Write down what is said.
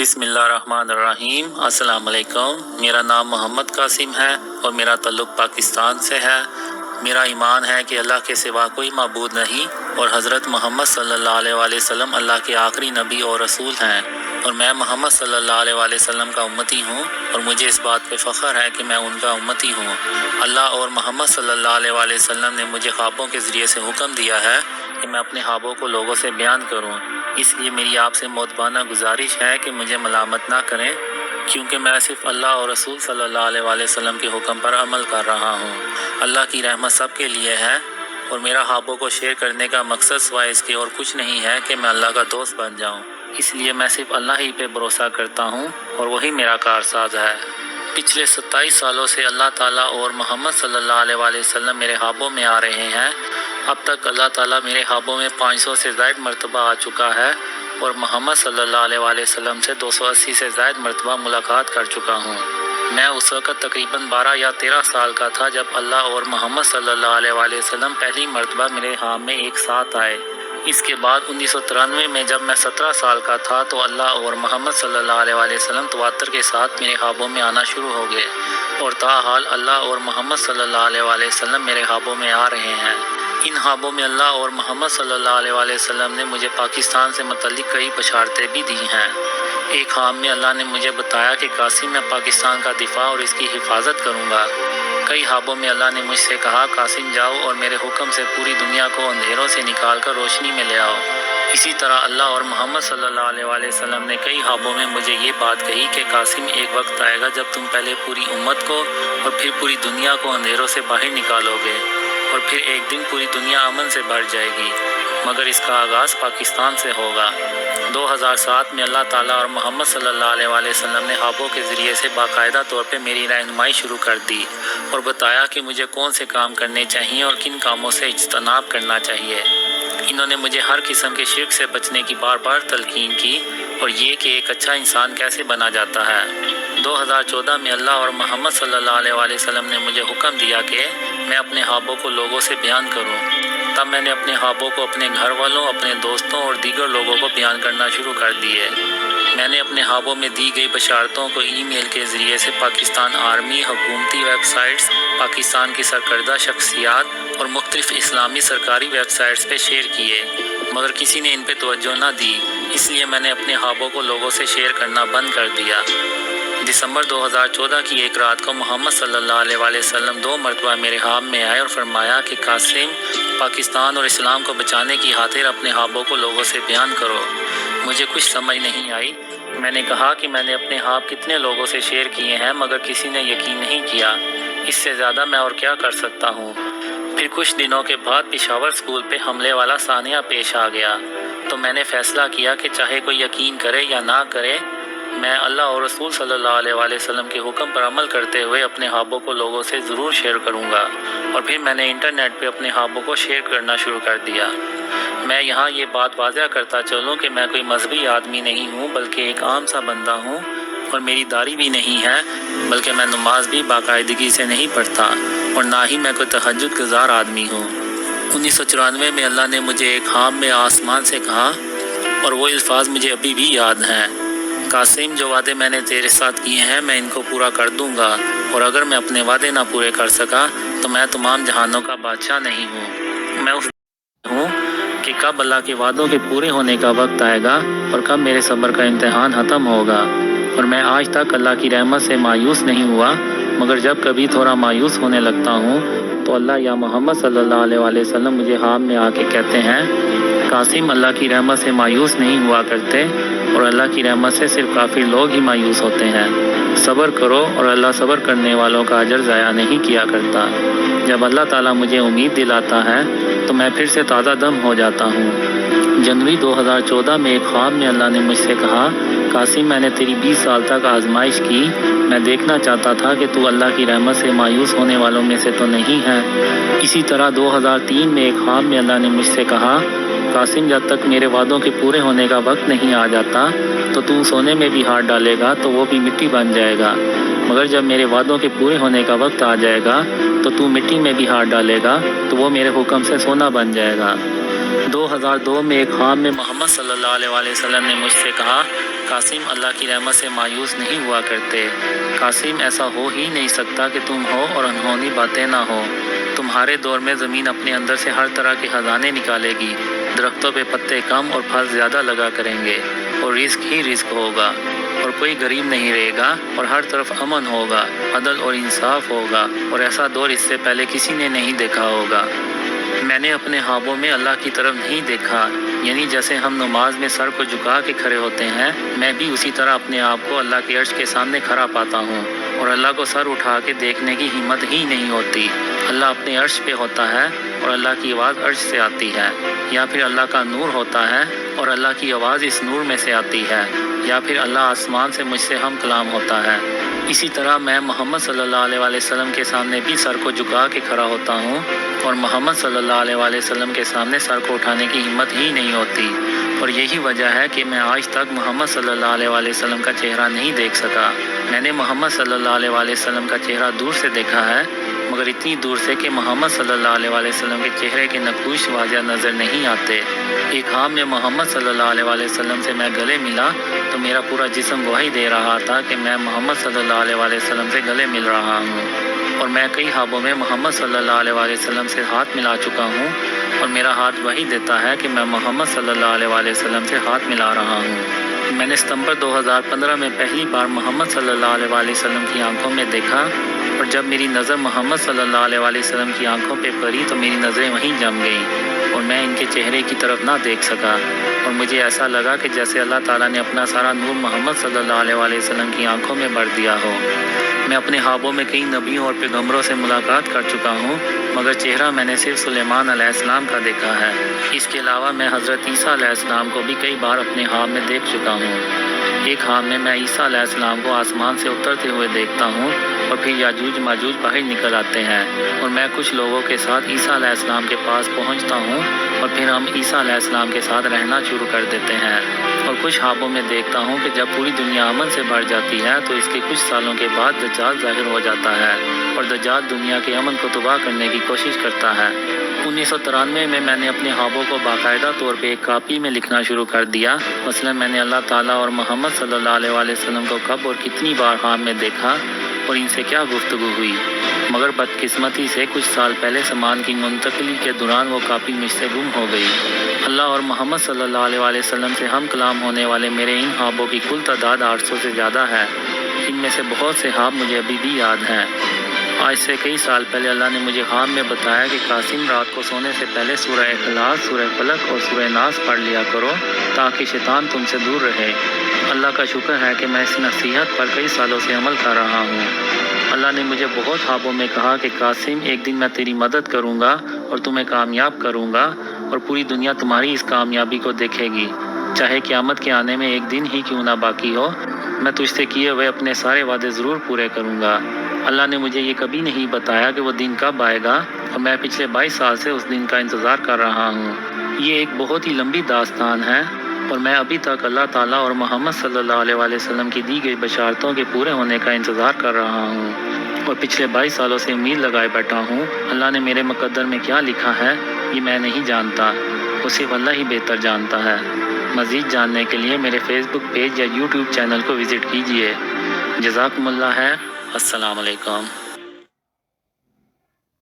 بسم اللہ الرحمن الرحیم۔ السلام علیکم۔ میرا نام محمد قاسم ہے اور میرا تعلق پاکستان سے ہے۔ میرا ایمان ہے کہ اللہ کے سوا کوئی معبود نہیں اور حضرت محمد صلی اللہ علیہ وآلہ وسلم اللہ کے آخری نبی اور رسول ہیں، اور میں محمد صلی اللہ علیہ وآلہ وسلم کا امتی ہوں اور مجھے اس بات پہ فخر ہے کہ میں ان کا امتی ہوں۔ اللہ اور محمد صلی اللہ علیہ وآلہ وسلم نے مجھے خوابوں کے ذریعے سے حکم دیا ہے کہ میں اپنے خوابوں کو لوگوں سے بیان کروں، اس لیے میری آپ سے مؤدبانہ گزارش ہے کہ مجھے ملامت نہ کریں، کیونکہ میں صرف اللہ اور رسول صلی اللہ علیہ وآلہ وسلم کے حکم پر عمل کر رہا ہوں۔ اللہ کی رحمت سب کے لیے ہے، اور میرا خوابوں کو شیئر کرنے کا مقصد سوائے اس کے اور کچھ نہیں ہے کہ میں اللہ کا دوست بن جاؤں، اس لیے میں صرف اللہ ہی پہ بھروسہ کرتا ہوں اور وہی میرا کارساز ہے۔ پچھلے 27 سالوں سے اللہ تعالیٰ اور محمد صلی اللہ علیہ وآلہ وسلم میرے خوابوں میں آ رہے ہیں۔ اب تک اللہ تعالیٰ میرے خوابوں میں 500 سے زائد مرتبہ آ چکا ہے، اور محمد صلی اللہ علیہ وآلہ وسلم سے 280 سے زائد مرتبہ ملاقات کر چکا ہوں۔ میں اس وقت تقریباً 12 یا 13 سال کا تھا جب اللہ اور محمد صلی اللہ علیہ وآلہ وسلم پہلی مرتبہ میرے خواب میں ایک ساتھ آئے۔ اس کے بعد 1993 میں جب میں 17 سال کا تھا تو اللہ اور محمد صلی اللہ علیہ وآلہ وسلم تواتر کے ساتھ میرے خوابوں میں آنا شروع ہو گئے، اور تاحال اللہ اور محمد صلی اللہ علیہ وآلہ وسلم میرے خوابوں میں آ رہے ہیں۔ ان خوابوں میں اللہ اور محمد صلی اللہ علیہ وآلہ وسلم نے مجھے پاکستان سے متعلق کئی بشارتیں بھی دی ہیں۔ ایک خواب میں اللہ نے مجھے بتایا کہ قاسم میں پاکستان کا دفاع اور اس کی حفاظت کروں گا۔ کئی خوابوں میں اللہ نے مجھ سے کہا قاسم جاؤ اور میرے حکم سے پوری دنیا کو اندھیروں سے نکال کر روشنی میں لے آؤ۔ اسی طرح اللہ اور محمد صلی اللہ علیہ وآلہ وسلم نے کئی خوابوں میں مجھے یہ بات کہی کہ قاسم ایک وقت آئے گا جب تم پہلے پوری امت کو اور پھر پوری دنیا کو اندھیروں سے باہر نکالو گے، اور پھر ایک دن پوری دنیا امن سے بھر جائے گی، مگر اس کا آغاز پاکستان سے ہوگا۔ 2007 میں اللہ تعالیٰ اور محمد صلی اللہ علیہ وآلہ وسلم نے خوابوں کے ذریعے سے باقاعدہ طور پہ میری رہنمائی شروع کر دی اور بتایا کہ مجھے کون سے کام کرنے چاہیے اور کن کاموں سے اجتناب کرنا چاہیے۔ انہوں نے مجھے ہر قسم کے شرک سے بچنے کی بار بار تلقین کی اور یہ کہ ایک اچھا انسان کیسے بنا جاتا ہے۔ 2014 میں اللہ اور محمد صلی اللہ علیہ وآلہ وسلم نے مجھے حکم دیا کہ میں اپنے خوابوں کو لوگوں سے بیان کروں۔ تب میں نے اپنے خوابوں کو اپنے گھر والوں، اپنے دوستوں اور دیگر لوگوں کو بیان کرنا شروع کر دیے۔ میں نے اپنے خوابوں میں دی گئی بشارتوں کو ای میل کے ذریعے سے پاکستان آرمی، حکومتی ویب سائٹس، پاکستان کی سرکردہ شخصیات اور مختلف اسلامی سرکاری ویب سائٹس پہ شیئر کیے، مگر کسی نے ان پہ توجہ نہ دی، اس لیے میں نے اپنے خوابوں کو لوگوں سے شیئر کرنا بند کر دیا۔ دسمبر 2014 کی ایک رات کو محمد صلی اللہ علیہ وآلہ وسلم 2 مرتبہ میرے خواب میں آئے اور فرمایا کہ قاسم پاکستان اور اسلام کو بچانے کی خاطر اپنے خوابوں کو لوگوں سے بیان کرو۔ مجھے کچھ سمجھ نہیں آئی۔ میں نے کہا کہ میں نے اپنے خواب کتنے لوگوں سے شیئر کیے ہیں مگر کسی نے یقین نہیں کیا، اس سے زیادہ میں اور کیا کر سکتا ہوں۔ پھر کچھ دنوں کے بعد پشاور اسکول پہ حملے والا سانحہ پیش آ گیا، تو میں نے فیصلہ کیا کہ چاہے کوئی یقین کرے یا نہ کرے، میں اللہ اور رسول صلی اللہ علیہ وآلہ وسلم کے حکم پر عمل کرتے ہوئے اپنے خوابوں کو لوگوں سے ضرور شیئر کروں گا، اور پھر میں نے انٹرنیٹ پہ اپنے خوابوں کو شیئر کرنا شروع کر دیا۔ میں یہاں یہ بات واضح کرتا چلوں کہ میں کوئی مذہبی آدمی نہیں ہوں بلکہ ایک عام سا بندہ ہوں، اور میری داڑھی بھی نہیں ہے، بلکہ میں نماز بھی باقاعدگی سے نہیں پڑھتا، اور نہ ہی میں کوئی تہجد گزار آدمی ہوں۔ 1994 میں اللہ نے مجھے ایک خواب میں آسمان سے کہا، اور وہ الفاظ مجھے ابھی بھی یاد ہیں، قاسم جو وعدے میں نے تیرے ساتھ کیے ہیں میں ان کو پورا کر دوں گا، اور اگر میں اپنے وعدے نہ پورے کر سکا تو میں تمام جہانوں کا بادشاہ نہیں ہوں۔ میں اس ہوں کہ کب اللہ کے وعدوں کے پورے ہونے کا وقت آئے گا اور کب میرے صبر کا امتحان ختم ہوگا، اور میں آج تک اللہ کی رحمت سے مایوس نہیں ہوا، مگر جب کبھی تھوڑا مایوس ہونے لگتا ہوں تو اللہ یا محمد صلی اللہ علیہ وآلہ وسلم مجھے خواب میں آ کے کہتے ہیں قاسم اللہ کی رحمت سے مایوس نہیں ہوا کرتے، اور اللہ کی رحمت سے صرف کافر لوگ ہی مایوس ہوتے ہیں۔ صبر کرو اور اللہ صبر کرنے والوں کا اجر ضائع نہیں کیا کرتا۔ جب اللہ تعالیٰ مجھے امید دلاتا ہے تو میں پھر سے تازہ دم ہو جاتا ہوں۔ جنوری 2014 میں ایک خواب میں اللہ نے مجھ سے کہا قاسم میں نے تیری 20 سال تک آزمائش کی، میں دیکھنا چاہتا تھا کہ تو اللہ کی رحمت سے مایوس ہونے والوں میں سے تو نہیں ہے۔ اسی طرح 2003 میں ایک خواب میں اللہ نے مجھ سے کہا قاسم جب تک میرے وعدوں کے پورے ہونے کا وقت نہیں آ جاتا تو سونے میں بھی ہاتھ ڈالے گا تو وہ بھی مٹی بن جائے گا، مگر جب میرے وعدوں کے پورے ہونے کا وقت آ جائے گا تو مٹی میں بھی ہاتھ ڈالے گا تو وہ میرے حکم سے سونا بن جائے گا۔ 2002 میں ایک خواب میں محمد صلی اللہ علیہ وسلم نے مجھ سے کہا، قاسم اللہ کی رحمت سے مایوس نہیں ہوا کرتے۔ قاسم ایسا ہو ہی نہیں سکتا کہ تم ہو اور انہونی باتیں نہ ہو۔ تمہارے دور میں زمین اپنے اندر سے ہر طرح کے خزانے نکالے گی، درختوں پہ پتے کم اور پھل زیادہ لگا کریں گے، اور رزق ہی رزق ہوگا، اور کوئی غریب نہیں رہے گا، اور ہر طرف امن ہوگا، عدل اور انصاف ہوگا، اور ایسا دور اس سے پہلے کسی نے نہیں دیکھا ہوگا۔ میں نے اپنے خوابوں میں اللہ کی طرف نہیں دیکھا، یعنی جیسے ہم نماز میں سر کو جھکا کے کھڑے ہوتے ہیں، میں بھی اسی طرح اپنے آپ کو اللہ کے عرش کے سامنے کھڑا پاتا ہوں، اور اللہ کو سر اٹھا کے دیکھنے کی ہمت ہی نہیں ہوتی۔ اللہ اپنے عرش پہ ہوتا ہے اور اللہ کی آواز عرش سے آتی ہے، یا پھر اللہ کا نور ہوتا ہے اور اللہ کی آواز اس نور میں سے آتی ہے، یا پھر اللہ آسمان سے مجھ سے ہم کلام ہوتا ہے۔ اسی طرح میں محمد صلی اللہ علیہ وسلم کے سامنے بھی سر کو جھکا کے کھڑا ہوتا ہوں، اور محمد صلی اللہ علیہ وسلم کے سامنے سر کو اٹھانے کی ہمت ہی نہیں ہوتی، اور یہی وجہ ہے کہ میں آج تک محمد صلی اللہ علیہ وسلم کا چہرہ نہیں دیکھ سکا۔ میں نے محمد صلی اللہ علیہ وسلم کا چہرہ دور سے دیکھا ہے، مگر اتنی دور سے کہ محمد صلی اللہ علیہ وسلم کے چہرے کے نقوش واضح نظر نہیں آتے۔ ایک خواب میں محمد صلی اللہ علیہ وسلم سے میں گلے ملا تو میرا پورا جسم گواہی دے رہا تھا کہ میں محمد صلی اللہ علیہ وسلم سے گلے مل رہا ہوں، اور میں کئی خوابوں میں محمد صلی اللہ علیہ وسلم سے ہاتھ ملا چکا ہوں، اور میرا ہاتھ وہی دیتا ہے کہ میں محمد صلی اللہ علیہ وسلم سے ہاتھ ملا رہا ہوں۔ میں نے ستمبر 2015 میں پہلی بار محمد صلی اللہ علیہ وسلم کی آنکھوں میں دیکھا، اور جب میری نظر محمد صلی اللہ علیہ وسلم کی آنکھوں پہ پڑی تو میری نظریں وہیں جم گئیں، اور میں ان کے چہرے کی طرف نہ دیکھ سکا، اور مجھے ایسا لگا کہ جیسے اللہ تعالیٰ نے اپنا سارا نور محمد صلی اللہ علیہ وسلم کی آنکھوں میں بھر دیا ہو۔ میں اپنے خوابوں میں کئی نبیوں اور پیغمبروں سے ملاقات کر چکا ہوں، مگر چہرہ میں نے صرف سلیمان علیہ السلام کا دیکھا ہے۔ اس کے علاوہ میں حضرت عیسیٰ علیہ السلام کو بھی کئی بار اپنے خواب میں دیکھ چکا ہوں۔ ایک خواب میں عیسیٰ علیہ السلام کو آسمان سے اترتے ہوئے دیکھتا ہوں، اور پھر یاجوج ماجوج باہر نکل آتے ہیں، اور میں کچھ لوگوں کے ساتھ عیسیٰ علیہ السلام کے پاس پہنچتا ہوں، اور پھر ہم عیسیٰ علیہ السلام کے ساتھ رہنا شروع کر دیتے ہیں۔ اور کچھ خوابوں میں دیکھتا ہوں کہ جب پوری دنیا امن سے بھر جاتی ہے تو اس کے کچھ سالوں کے بعد دجال ظاہر ہو جاتا ہے، اور دجال دنیا کے امن کو تباہ کرنے کی کوشش کرتا ہے۔ 1993 میں میں نے اپنے خوابوں کو باقاعدہ طور پہ ایک کاپی میں لکھنا شروع کر دیا۔ مثلا میں نے اللہ تعالیٰ اور محمد صلی اللہ علیہ وسلم کو کب اور کتنی بار خواب میں دیکھا، اور ان سے کیا گفتگو ہوئی، مگر بدقسمتی سے کچھ سال پہلے سامان کی منتقلی کے دوران وہ کاپی مجھ سے گم ہو گئی۔ اللہ اور محمد صلی اللہ علیہ وسلم سے ہم کلام ہونے والے میرے ان خوابوں کی کل تعداد 800 سے زیادہ ہے۔ ان میں سے بہت سے خواب مجھے ابھی بھی یاد ہیں۔ آج سے کئی سال پہلے اللہ نے مجھے خواب میں بتایا کہ قاسم رات کو سونے سے پہلے سورہ اخلاص، سورہ فلق اور سورہ ناس پڑھ لیا کرو تاکہ شیطان تم سے دور رہے۔ اللہ کا شکر ہے کہ میں اس نصیحت پر کئی سالوں سے عمل کر رہا ہوں۔ اللہ نے مجھے بہت خوابوں میں کہا کہ قاسم ایک دن میں تیری مدد کروں گا اور تمہیں کامیاب کروں گا، اور پوری دنیا تمہاری اس کامیابی کو دیکھے گی، چاہے قیامت کے آنے میں ایک دن ہی کیوں نہ باقی ہو۔ میں تجھ سے کیے ہوئے اپنے سارے وعدے ضرور پورے کروں گا۔ اللہ نے مجھے یہ کبھی نہیں بتایا کہ وہ دن کب آئے گا، اور میں پچھلے 22 سال سے اس دن کا انتظار کر رہا ہوں۔ یہ ایک بہت ہی لمبی داستان ہے، اور میں ابھی تک اللہ تعالیٰ اور محمد صلی اللہ علیہ وسلم کی دی گئی بشارتوں کے پورے ہونے کا انتظار کر رہا ہوں، اور پچھلے 22 سالوں سے امید لگائے بیٹھا ہوں۔ اللہ نے میرے مقدر میں کیا لکھا ہے یہ میں نہیں جانتا، وہ صرف اللہ ہی بہتر جانتا ہے۔ مزید جاننے کے لیے میرے فیس بک پیج یا یوٹیوب چینل کو وزٹ کیجیے۔ جزاکم اللہ خیر۔ السلام علیکم۔